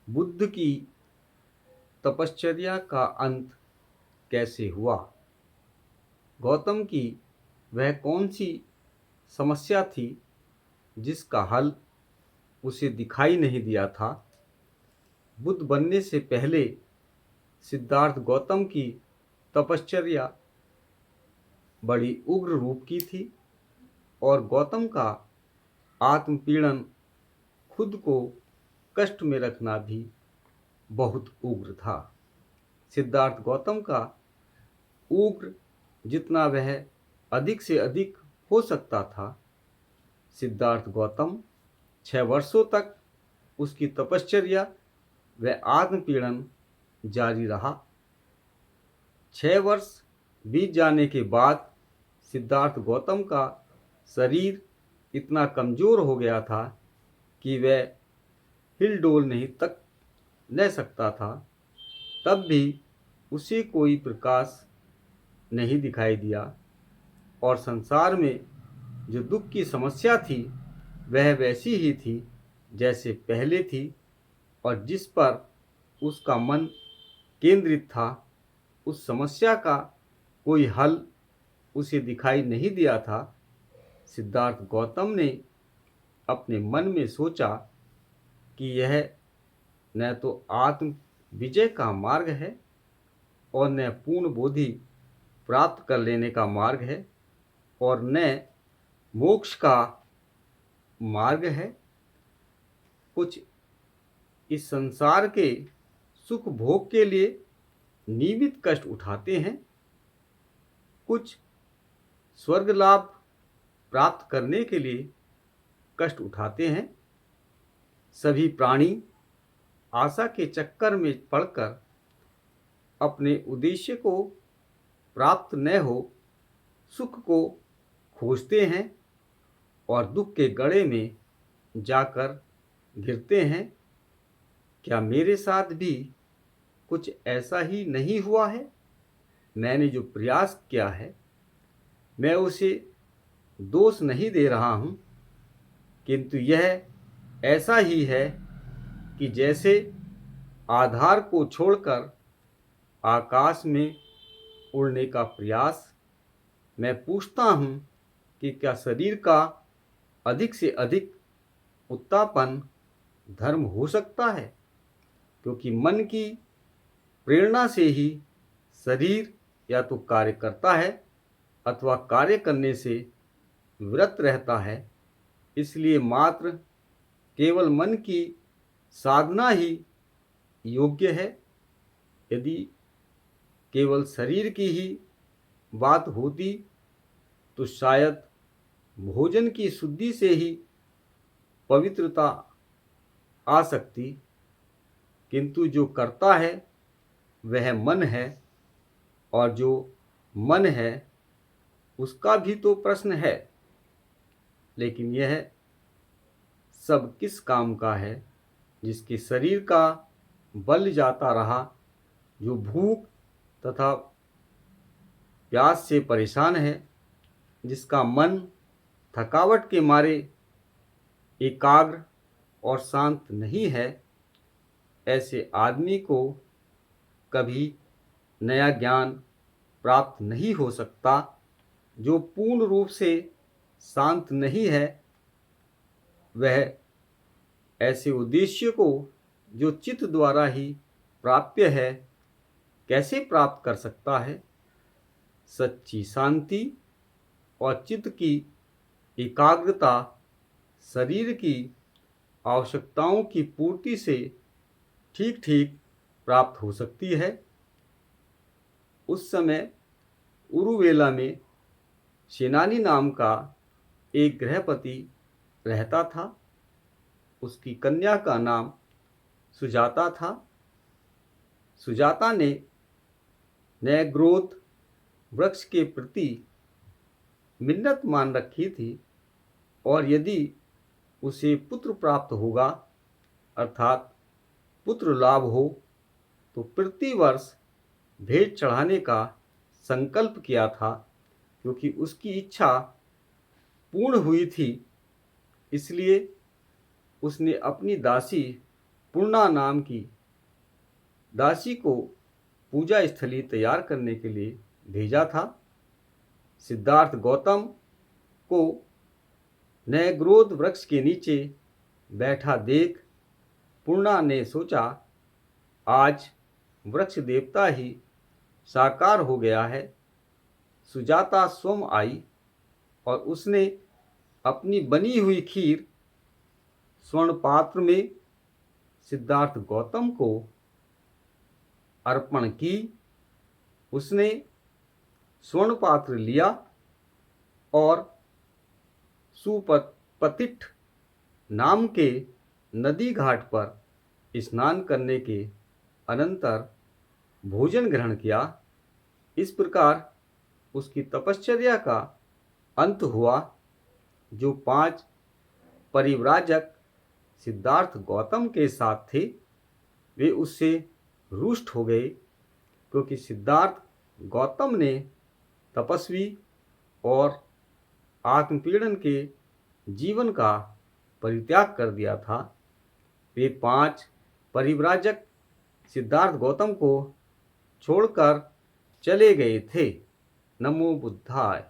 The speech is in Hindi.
बुद्ध की तपश्चर्या का अंत कैसे हुआ? गौतम की वह कौन सी समस्या थी जिसका हल उसे दिखाई नहीं दिया था? बुद्ध बनने से पहले सिद्धार्थ गौतम की तपश्चर्या बड़ी उग्र रूप की थी और गौतम का आत्मपीड़न, खुद को कष्ट में रखना भी बहुत उग्र था। सिद्धार्थ गौतम का उग्र जितना वह अधिक से अधिक हो सकता था, सिद्धार्थ गौतम 6 वर्षों तक उसकी तपश्चर्या व आत्मपीड़न जारी रहा। 6 वर्ष बीत जाने के बाद सिद्धार्थ गौतम का शरीर इतना कमजोर हो गया था कि वह हिलडोल नहीं तक ले सकता था। तब भी उसे कोई प्रकाश नहीं दिखाई दिया और संसार में जो दुख की समस्या थी वह वैसी ही थी जैसे पहले थी, और जिस पर उसका मन केंद्रित था उस समस्या का कोई हल उसे दिखाई नहीं दिया था। सिद्धार्थ गौतम ने अपने मन में सोचा कि यह न तो आत्म विजय का मार्ग है और न पूर्ण बोधि प्राप्त कर लेने का मार्ग है और न मोक्ष का मार्ग है। कुछ इस संसार के सुख भोग के लिए नियमित कष्ट उठाते हैं, कुछ स्वर्ग लाभ प्राप्त करने के लिए कष्ट उठाते हैं। सभी प्राणी आशा के चक्कर में पड़कर अपने उद्देश्य को प्राप्त न हो सुख को खोजते हैं और दुख के गड़े में जाकर गिरते हैं। क्या मेरे साथ भी कुछ ऐसा ही नहीं हुआ है? मैंने जो प्रयास किया है, मैं उसे दोष नहीं दे रहा हूँ, किंतु यह ऐसा ही है कि जैसे आधार को छोड़कर आकाश में उड़ने का प्रयास। मैं पूछता हूँ कि क्या शरीर का अधिक से अधिक उत्तापन धर्म हो सकता है? क्योंकि मन की प्रेरणा से ही शरीर या तो कार्य करता है अथवा कार्य करने से विरत रहता है। इसलिए मात्र केवल मन की साधना ही योग्य है। यदि केवल शरीर की ही बात होती तो शायद भोजन की शुद्धि से ही पवित्रता आ सकती, किंतु जो करता है वह मन है और जो मन है उसका भी तो प्रश्न है। लेकिन यह सब किस काम का है जिसके शरीर का बल जाता रहा, जो भूख तथा प्यास से परेशान है, जिसका मन थकावट के मारे एकाग्र और शांत नहीं है। ऐसे आदमी को कभी नया ज्ञान प्राप्त नहीं हो सकता। जो पूर्ण रूप से शांत नहीं है वह ऐसे उद्देश्य को जो चित्त द्वारा ही प्राप्य है कैसे प्राप्त कर सकता है? सच्ची शांति और चित्त की एकाग्रता शरीर की आवश्यकताओं की पूर्ति से ठीक ठीक प्राप्त हो सकती है। उस समय उरुवेला में सेनानी नाम का एक गृहपति रहता था। उसकी कन्या का नाम सुजाता था। सुजाता ने न्यायग्रोध वृक्ष के प्रति मिन्नत मान रखी थी और यदि उसे पुत्र प्राप्त होगा अर्थात पुत्र लाभ हो तो प्रति वर्ष भेंट चढ़ाने का संकल्प किया था। क्योंकि उसकी इच्छा पूर्ण हुई थी, इसलिए उसने अपनी दासी पूर्णा नाम की दासी को पूजा स्थली तैयार करने के लिए भेजा था। सिद्धार्थ गौतम को नयग्रोध वृक्ष के नीचे बैठा देख पूर्णा ने सोचा, आज वृक्ष देवता ही साकार हो गया है। सुजाता स्वयं आई और उसने अपनी बनी हुई खीर स्वर्ण पात्र में सिद्धार्थ गौतम को अर्पण की। उसने स्वर्ण पात्र लिया और सुपतिठ नाम के नदी घाट पर स्नान करने के अनंतर भोजन ग्रहण किया। इस प्रकार उसकी तपश्चर्या का अंत हुआ। जो 5 परिव्राजक सिद्धार्थ गौतम के साथ थे वे उससे रुष्ट हो गए, क्योंकि सिद्धार्थ गौतम ने तपस्वी और आत्मपीड़न के जीवन का परित्याग कर दिया था। वे 5 परिव्राजक सिद्धार्थ गौतम को छोड़कर चले गए थे। नमो बुद्धाय।